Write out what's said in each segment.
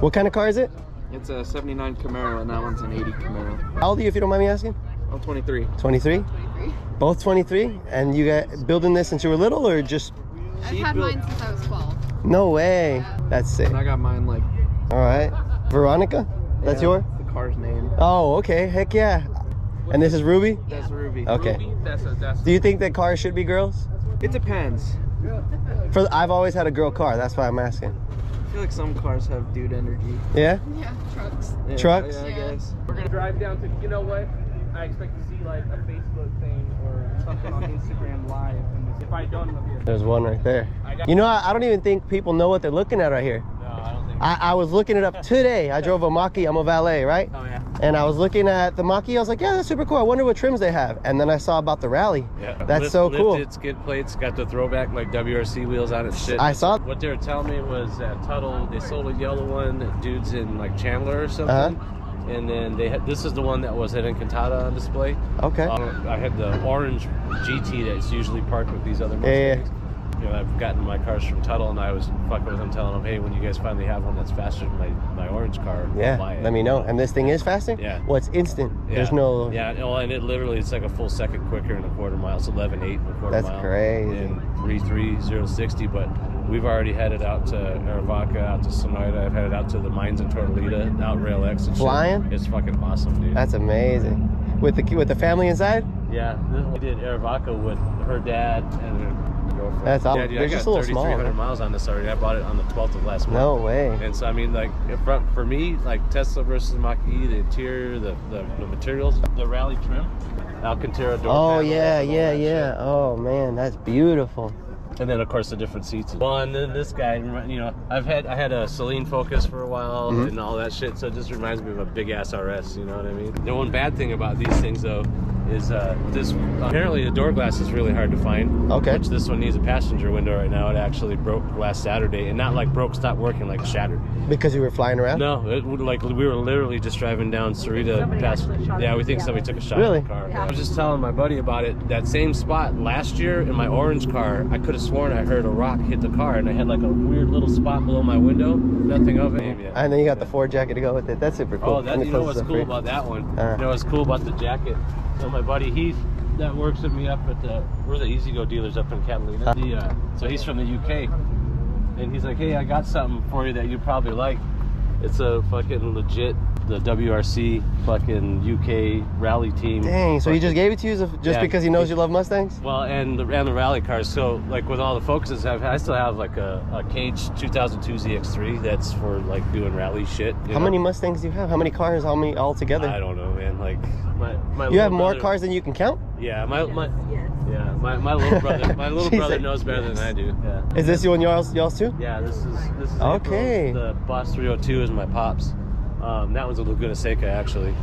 What kind of car is it? It's a 79 Camaro, and that one's an 80 Camaro. How old are you, if you don't mind me asking? I'm 23. 23? Both 23? And you got building this since you were little, or just? I've had mine since I was 12. No way. Yeah. That's sick. And I got mine like. All right. Veronica? That's yours? The car's name. Oh, okay. Heck yeah. And this is Ruby? That's Ruby. Okay. Ruby, that's Do you think that cars should be girls? It depends. I've always had a girl car. That's why I'm asking. I feel like some cars have dude energy. Yeah? Yeah, trucks. Yeah, Trucks? Yeah, I guess. We're gonna drive down to, you know what? I expect to see like a Facebook thing or something on Instagram Live. And if I don't, it'll be a... There's one right there. You know, I don't even think people know what they're looking at right here. No, I don't think. I was looking it up today. I drove a Mach-E. I'm a valet, right? Oh yeah. And I was looking at the Mach-E. I was like, yeah, that's super cool. I wonder what trims they have. And then I saw about the Rally. Yeah, That's so cool. Lifted skid plates, got the throwback like WRC wheels on it. Shit. I saw. What they were telling me was at Tuttle, they sold a yellow one, dudes in like Chandler or something. And then they had, this is the one that was at Encantada on display. Okay. I had the orange GT that's usually parked with these other Mustangs. You know, I've gotten my cars from Tuttle, and I was fucking with them, telling them, hey, when you guys finally have one that's faster than my orange car, Yeah, buy it. let me know. And this thing is faster? Yeah. Well, it's instant. Yeah. There's no... Yeah, well, and it literally, it's like a full second quicker in a quarter mile. It's 11.8 in a quarter That's mile. crazy. And 3.3060, but we've already headed out to Arivaca, out to Sonoita. I've headed out to the mines in Tortolita, out Rail X and shit. Flying? It's fucking awesome, dude. That's amazing. With the family inside? Yeah, we did Arivaca with her dad and her girlfriend. That's awesome. Yeah, dude, They're I got just a little small, 3,300 man. miles on this already. I bought it on the 12th of last month. No way. And so, I mean, like, for me, like Tesla versus Mach-E, the interior, the materials, the Rally trim, Alcantara door Oh, panels, yeah, and all yeah, that yeah. shit. Oh, man, that's beautiful. And then, of course, the different seats. Well, and then this guy, you know, I had a Celine Focus for a while and all that shit, so it just reminds me of a big ass RS. You know what I mean? The one bad thing about these things, though, is this. Apparently, the door glass is really hard to find. Okay. Which this one needs a passenger window right now. It actually broke last Saturday, and not like broke, stopped working, like shattered. Because you were flying around? No, it would, like we were literally just driving down Sarita past. Yeah, we think somebody took a shot Really? in the car. I was just telling my buddy about it. That same spot last year in my orange car, I could have sworn I heard a rock hit the car, and I had like a weird little spot below my window. Nothing of it. And then you got the Ford jacket to go with it. That's super cool. Oh, that, you know what's cool about that one? You know what's cool about the jacket? So my buddy Heath, that works with me up at we're the Easy Go dealers up in Catalina. So he's from the UK, and he's like, hey, I got something for you that you probably like. It's a fucking legit, the WRC fucking UK rally team. Dang, so he just gave it to you just because he knows you love Mustangs? Well, and the rally cars. So like with all the Focuses I still have like a Cage 2002 ZX3 that's for like doing rally shit. How many Mustangs do you have? How many cars? How many all together? I don't know, man. Like my you have more brother, cars than you can count? Yeah, my little brother, knows better than I do. Yeah. Is this you and y'all's too? Yeah, this is okay. April's. The Boss 302 is my pops. That one's a Laguna Seca actually,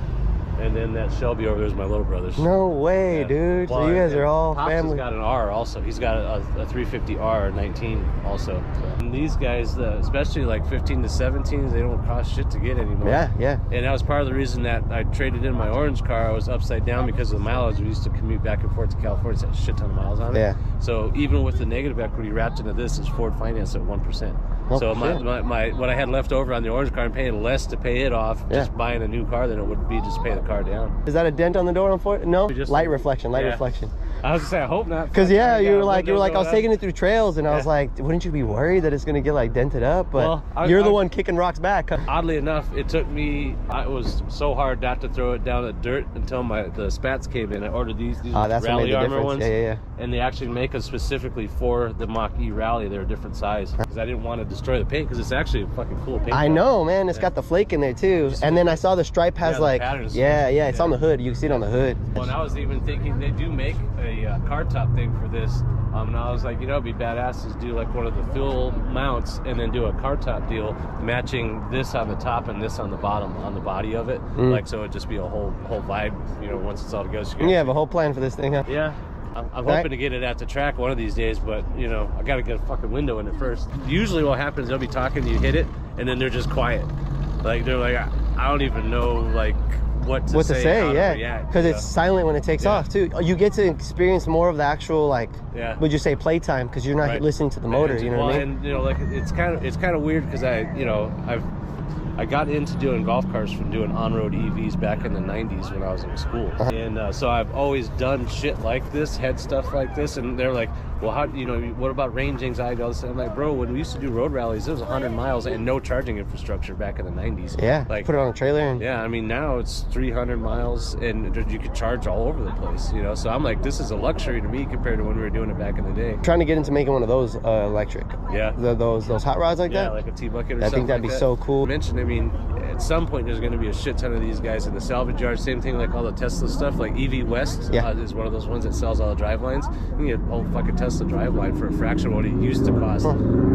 and then that Shelby over there is my little brother's. No way, dude. Well, so you guys are all Pops family. Has got an R also. He's got a 350R 19 also. So. And these guys, especially like 15 to 17s, they don't cost shit to get anymore. Yeah, yeah. And that was part of the reason that I traded in my orange car. I was upside down because of the mileage. We used to commute back and forth to California. It's had a shit ton of miles on it. Yeah. So even with the negative equity wrapped into this, is Ford finance at 1%. Oh, so my what I had left over on the orange car, I'm paying less to pay it off just buying a new car than it would be just pay the car down. Is that a dent on the door on Ford? No, Just light reflection. reflection. I was gonna say I hope not. Because you were like I was taking it through trails, and I was like, wouldn't you be worried that it's gonna get like dented up? But you're the one kicking rocks back. Oddly enough, it took me. It was so hard not to throw it down the dirt until the spats came in. I ordered these that's Rally Armor ones. Yeah. And they actually make them specifically for the Mach-E Rally. They're a different size because I didn't want to destroy the paint because it's actually a fucking cool paint. I know, man. It's got the flake in there too. And then I saw the stripe has like it's on the hood. You can see it on the hood. Well, and I was even thinking they do make a car top thing for this. And I was like, it'd be badass to do like one of the fuel mounts and then do a car top deal matching this on the top and this on the bottom on the body of it. Like, so it'd just be a whole vibe, once it's all together. So you have a whole plan for this thing, huh? Yeah. I'm hoping to get it at the track one of these days, but I gotta get a fucking window in it first. Usually what happens, they'll be talking, you hit it, and then they're just quiet. Like they're like, I don't even know like what to say, yeah, because it's silent when it takes off too. You get to experience more of the actual would you say playtime, because you're not listening to the motor, you know what I mean? And like it's kind of weird because I got into doing golf cars from doing on-road EVs back in the 90s when I was in school. And so I've always done shit like this, had stuff like this, and they're like, well, how, you know, what about range anxiety? All this? I'm like, bro, when we used to do road rallies, it was 100 miles and no charging infrastructure back in the 90s. Yeah, like put it on a trailer. And... yeah, I mean, now it's 300 miles and you could charge all over the place, you know? So I'm like, this is a luxury to me compared to when we were doing it back in the day. I'm trying to get into making one of those electric. Yeah. Those hot rods like that? Yeah, like a T-bucket or something. I think that'd be so cool. I mentioned, I mean, at some point there's going to be a shit ton of these guys in the salvage yard. Same thing like all the Tesla stuff, like EV West is one of those ones that sells all the drivelines. You can get a whole fucking Tesla driveline for a fraction of what it used to cost,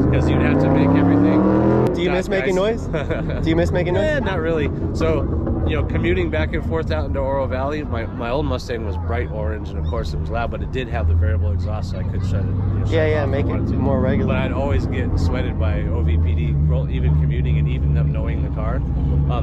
because you'd have to make everything. Do you miss making noise? Do you miss making noise? Yeah, not really. So, you know, commuting back and forth out into Oro Valley, my old Mustang was bright orange, and of course it was loud, but it did have the variable exhaust, so I could shut it. Make it more regular. But I'd always get sweated by OVPD, even commuting and even them knowing the car.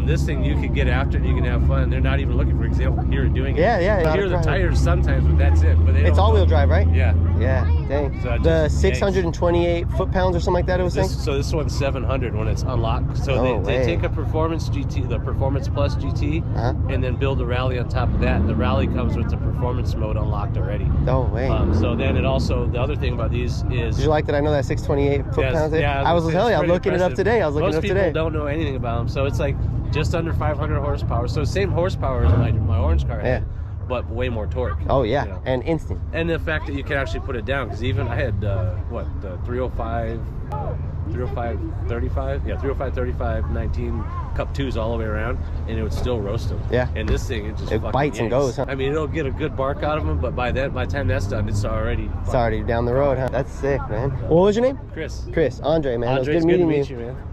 This thing you could get after and you can have fun. They're not even looking, for example, here doing it. Yeah. Here are the tires sometimes, but that's it. But it's all-wheel drive, right? Yeah. Yeah, dang. So the 628 foot-pounds or something like that it was saying? So this one's 700 when it's unlocked. So they take a Performance GT, the Performance Plus GT, and then build a Rally on top of that. And the Rally comes with the Performance mode unlocked already. No way. So then it also, the other thing about these is... Did you like that? I know that 628 foot-pounds? Yeah, I was telling you, I'm looking it up today. Most people don't know anything about them. So it's like just under 500 horsepower. So same horsepower as my orange car had, but way more torque. Oh yeah, you know? And instant. And the fact that you can actually put it down, because even I had the 305 35, 305 35 19 cup 2s all the way around, and it would still roast them. Yeah. And this thing, it bites and goes. Huh? I mean, it'll get a good bark out of them, but by the time that's done, it's already down the road. Huh? That's sick, man. What was your name? Chris. Andre, man. Andre, it was good meeting you, man.